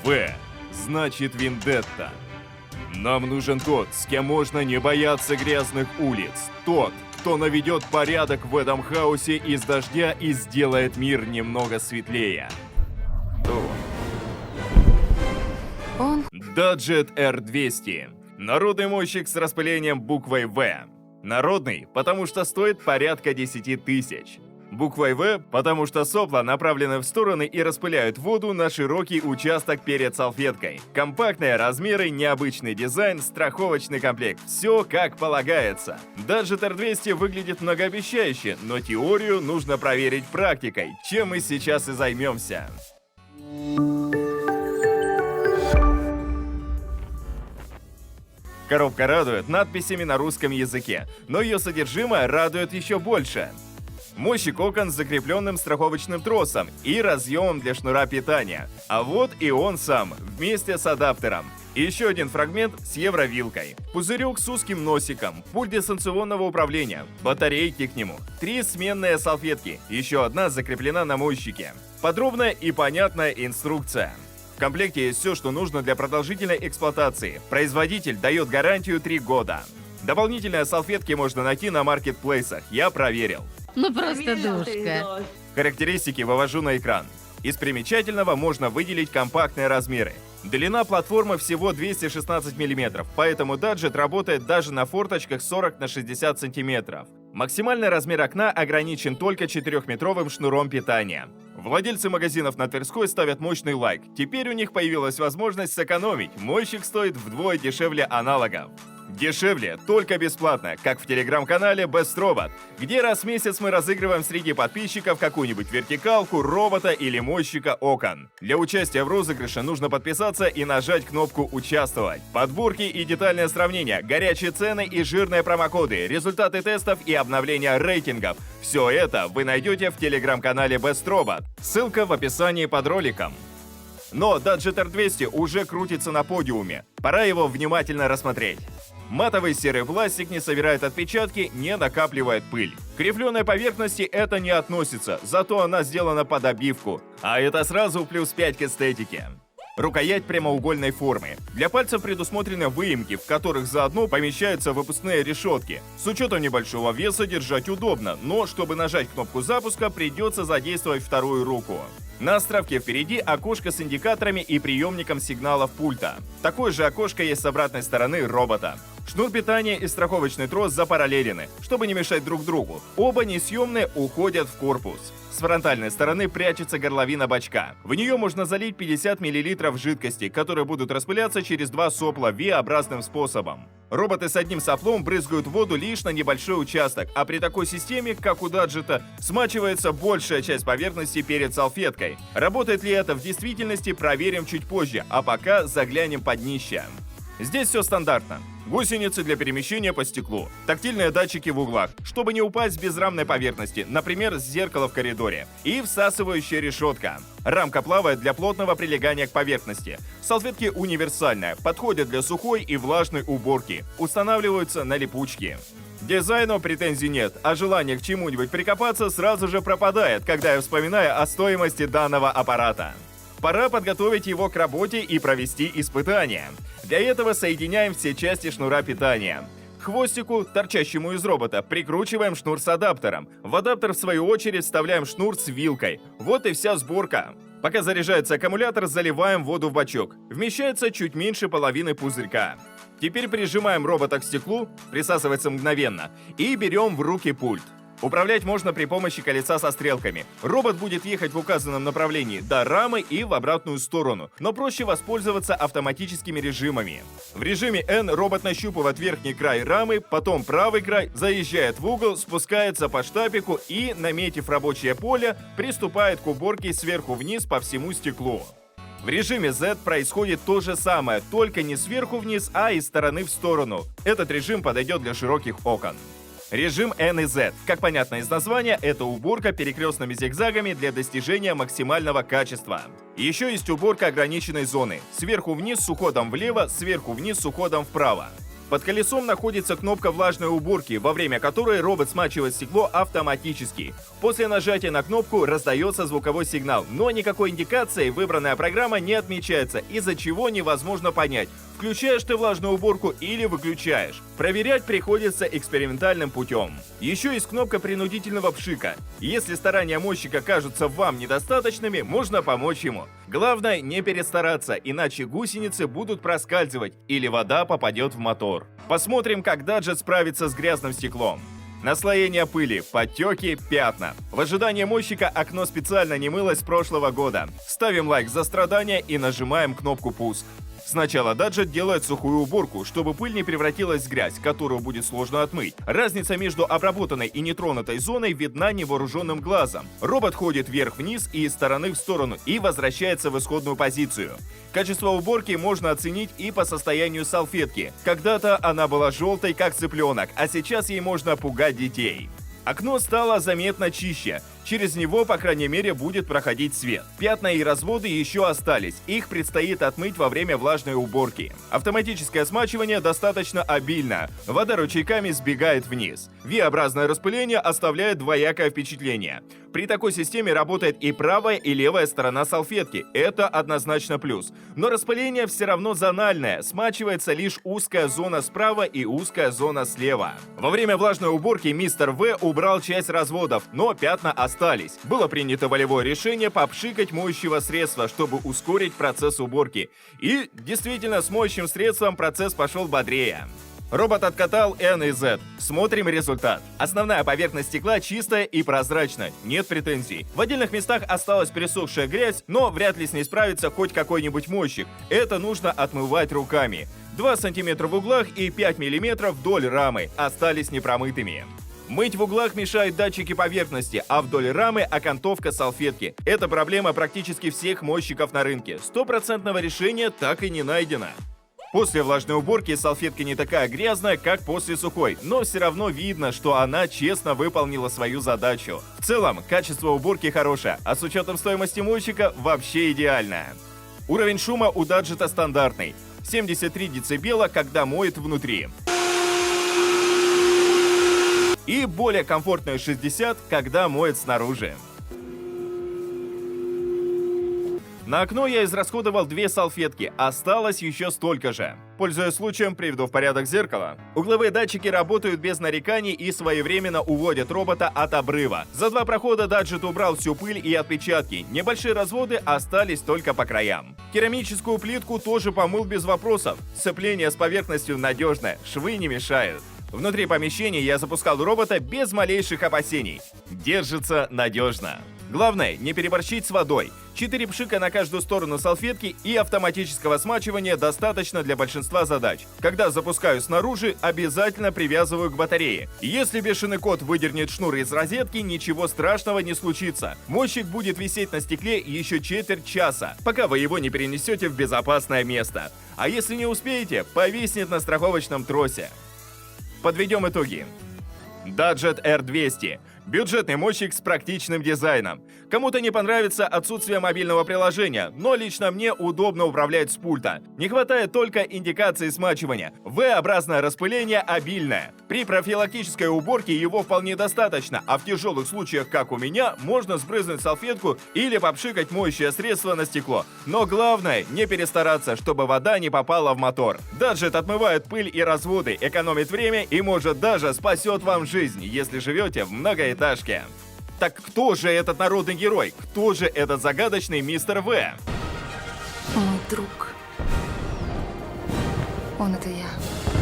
В. Значит Вендетта. Нам нужен тот, с кем можно не бояться грязных улиц. Тот, кто наведет порядок в этом хаосе из дождя и сделает мир немного светлее. Он... Даджет R200. Народный мойщик с распылением буквой В. Народный, потому что стоит порядка 10 тысяч. Буквой В, потому что сопла направлены в стороны и распыляют воду на широкий участок перед салфеткой. Компактные размеры, необычный дизайн, страховочный комплект. Все как полагается. Даджет R200 выглядит многообещающе, но теорию нужно проверить практикой, чем мы сейчас и займемся. Коробка радует надписями на русском языке, но ее содержимое радует еще больше. Мойщик окон с закрепленным страховочным тросом и разъемом для шнура питания. А вот и он сам, вместе с адаптером. И еще один фрагмент с евровилкой. Пузырек с узким носиком, пульт дистанционного управления, батарейки к нему, 3 сменные салфетки, еще одна закреплена на мойщике. Подробная и понятная инструкция. В комплекте есть все, что нужно для продолжительной эксплуатации. Производитель дает гарантию 3 года. Дополнительные салфетки можно найти на маркетплейсах, я проверил. Ну просто душка. Характеристики вывожу на экран. Из примечательного можно выделить компактные размеры. Длина платформы всего 216 мм, поэтому даджет работает даже на форточках 40 на 60 см. Максимальный размер окна ограничен только 4-метровым шнуром питания. Владельцы магазинов на Тверской ставят мощный лайк. Теперь у них появилась возможность сэкономить. Мойщик стоит вдвое дешевле аналогов. Дешевле, только бесплатно, как в телеграм-канале Best Robot, где раз в месяц мы разыгрываем среди подписчиков какую-нибудь вертикалку, робота или мойщика окон. Для участия в розыгрыше нужно подписаться и нажать кнопку «Участвовать». Подборки и детальное сравнение, горячие цены и жирные промокоды, результаты тестов и обновления рейтингов. Все это вы найдете в телеграм-канале Best Robot. Ссылка в описании под роликом. Но Даджет R200 уже крутится на подиуме. Пора его внимательно рассмотреть. Матовый серый пластик не собирает отпечатки, не накапливает пыль. К рифленой поверхности это не относится, зато она сделана под обивку. А это сразу плюс 5 к эстетике. Рукоять прямоугольной формы. Для пальцев предусмотрены выемки, в которых заодно помещаются выпускные решетки. С учетом небольшого веса держать удобно, но чтобы нажать кнопку запуска, придется задействовать вторую руку. На островке впереди окошко с индикаторами и приемником сигналов пульта. Такое же окошко есть с обратной стороны робота. Шнур питания и страховочный трос запараллелены, чтобы не мешать друг другу. Оба несъемные уходят в корпус. С фронтальной стороны прячется горловина бачка. В нее можно залить 50 мл жидкости, которые будут распыляться через 2 сопла V-образным способом. Роботы с одним соплом брызгают воду лишь на небольшой участок, а при такой системе, как у даджета, смачивается большая часть поверхности перед салфеткой. Работает ли это в действительности, проверим чуть позже, а пока заглянем под днище. Здесь все стандартно. Гусеницы для перемещения по стеклу, тактильные датчики в углах, чтобы не упасть с безрамной поверхности, например, с зеркала в коридоре, и всасывающая решетка. Рамка плавает для плотного прилегания к поверхности. Салфетки универсальные, подходят для сухой и влажной уборки, устанавливаются на липучки. Дизайну претензий нет, а желание к чему-нибудь прикопаться сразу же пропадает, когда я вспоминаю о стоимости данного аппарата. Пора подготовить его к работе и провести испытания. Для этого соединяем все части шнура питания. К хвостику, торчащему из робота, прикручиваем шнур с адаптером. В адаптер, в свою очередь, вставляем шнур с вилкой. Вот и вся сборка. Пока заряжается аккумулятор, заливаем воду в бачок. Вмещается чуть меньше половины пузырька. Теперь прижимаем робота к стеклу, присасывается мгновенно, и берем в руки пульт. Управлять можно при помощи колеса со стрелками. Робот будет ехать в указанном направлении до рамы и в обратную сторону, но проще воспользоваться автоматическими режимами. В режиме N робот нащупывает верхний край рамы, потом правый край, заезжает в угол, спускается по штапику и, наметив рабочее поле, приступает к уборке сверху вниз по всему стеклу. В режиме Z происходит то же самое, только не сверху вниз, а из стороны в сторону. Этот режим подойдет для широких окон. Режим N и Z. Как понятно из названия, это уборка перекрестными зигзагами для достижения максимального качества. Еще есть уборка ограниченной зоны. Сверху вниз с уходом влево, сверху вниз с уходом вправо. Под колесом находится кнопка влажной уборки, во время которой робот смачивает стекло автоматически. После нажатия на кнопку раздается звуковой сигнал, но никакой индикации выбранная программа не отмечается, из-за чего невозможно понять, включаешь ты влажную уборку или выключаешь. Проверять приходится экспериментальным путем. Еще есть кнопка принудительного пшика. Если старания мойщика кажутся вам недостаточными, можно помочь ему. Главное не перестараться, иначе гусеницы будут проскальзывать или вода попадет в мотор. Посмотрим, как даджет справится с грязным стеклом. Наслоение пыли, подтеки, пятна. В ожидании мойщика окно специально не мылось с прошлого года. Ставим лайк за страдания и нажимаем кнопку «Пуск». Сначала даджет делает сухую уборку, чтобы пыль не превратилась в грязь, которую будет сложно отмыть. Разница между обработанной и нетронутой зоной видна невооруженным глазом. Робот ходит вверх-вниз и из стороны в сторону и возвращается в исходную позицию. Качество уборки можно оценить и по состоянию салфетки. Когда-то она была желтой, как цыпленок, а сейчас ей можно пугать детей. Окно стало заметно чище. Через него, по крайней мере, будет проходить свет. Пятна и разводы еще остались. Их предстоит отмыть во время влажной уборки. Автоматическое смачивание достаточно обильно. Вода ручейками сбегает вниз. V-образное распыление оставляет двоякое впечатление. При такой системе работает и правая, и левая сторона салфетки. Это однозначно плюс. Но распыление все равно зональное. Смачивается лишь узкая зона справа и узкая зона слева. Во время влажной уборки мистер В убрал часть разводов, но пятна остались. Было принято волевое решение попшикать моющего средства, чтобы ускорить процесс уборки. И действительно, с моющим средством процесс пошел бодрее. Робот откатал N и Z. Смотрим результат. Основная поверхность стекла чистая и прозрачная, нет претензий. В отдельных местах осталась присохшая грязь, но вряд ли с ней справится хоть какой-нибудь мойщик. Это нужно отмывать руками. 2 см в углах и 5 мм вдоль рамы остались непромытыми. Мыть в углах мешают датчики поверхности, а вдоль рамы окантовка салфетки. Это проблема практически всех мойщиков на рынке. Стопроцентного решения так и не найдено. После влажной уборки салфетка не такая грязная, как после сухой, но все равно видно, что она честно выполнила свою задачу. В целом, качество уборки хорошее, а с учетом стоимости мойщика вообще идеальное. Уровень шума у даджета стандартный. 73 дБ, когда моет внутри. И более комфортные 60, когда моет снаружи. На окно я израсходовал 2 салфетки, осталось еще столько же. Пользуясь случаем, приведу в порядок зеркало. Угловые датчики работают без нареканий и своевременно уводят робота от обрыва. За 2 прохода даджет убрал всю пыль и отпечатки. Небольшие разводы остались только по краям. Керамическую плитку тоже помыл без вопросов. Сцепление с поверхностью надежное, швы не мешают. Внутри помещения я запускал робота без малейших опасений. Держится надежно. Главное, не переборщить с водой. 4 пшика на каждую сторону салфетки и автоматического смачивания достаточно для большинства задач. Когда запускаю снаружи, обязательно привязываю к батарее. Если бешеный кот выдернет шнур из розетки, ничего страшного не случится. Мойщик будет висеть на стекле еще четверть часа, пока вы его не перенесете в безопасное место. А если не успеете, повиснет на страховочном тросе. Подведем итоги. Даджет R200. Бюджетный мойщик с практичным дизайном. Кому-то не понравится отсутствие мобильного приложения, но лично мне удобно управлять с пульта. Не хватает только индикации смачивания. V-образное распыление обильное. При профилактической уборке его вполне достаточно, а в тяжелых случаях, как у меня, можно сбрызнуть салфетку или попшикать моющее средство на стекло. Но главное, не перестараться, чтобы вода не попала в мотор. Даджет отмывает пыль и разводы, экономит время и, может, даже спасет вам жизнь, если живете в многоэтажке. Так кто же этот народный герой? Кто же этот загадочный мистер В? Мой друг. Он — это я.